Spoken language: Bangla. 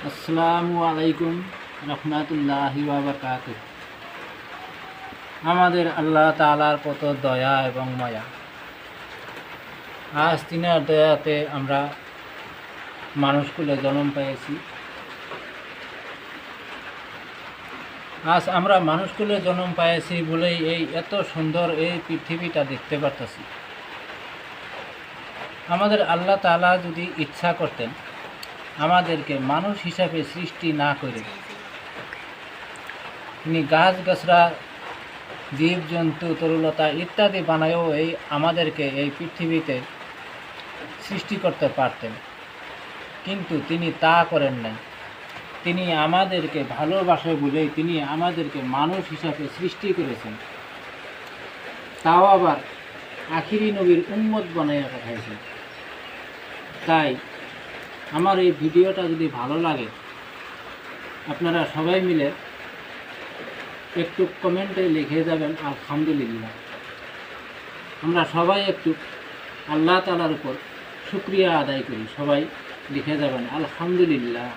আসসালামু আলাইকুম রহমতুল্লাহি ওয়া বারাকাতুহু। আমাদের আল্লাহ তাআলার কত দয়া এবং মায়া। আজ তিনার দয়াতে আমরা মানুষকুলে জন্ম পেয়েছি। আজ আমরা মানুষকুলে জন্ম পেয়েছি বলেই এই এত সুন্দর এই পৃথিবীটা দেখতে পারতেছি। আমাদের আল্লাহ তাআলা যদি ইচ্ছা করতেন আমাদেরকে মানুষ হিসাবে সৃষ্টি না করে তিনি গাছগাছরা জীবজন্তু তরুলতা ইত্যাদি বানায়ও আমাদেরকে এই পৃথিবীতে সৃষ্টি করতে পারতেন, কিন্তু তিনি তা করেন নাই। তিনি আমাদেরকে ভালোবাসে বলেই তিনি আমাদেরকে মানুষ হিসাবে সৃষ্টি করেছেন, তাও আবার আখিরি নবীর উম্মত বানাইয়া পাঠাইছেন। তাই আমার এই ভিডিওটা যদি ভালো লাগে আপনারা সবাই মিলে একটু কমেন্টে লিখে যাবেন আলহামদুলিল্লাহ। আমরা সবাই একটু আল্লাহ তাআলার উপর শুকরিয়া আদায় করি। সবাই লিখে যাবেন আলহামদুলিল্লাহ।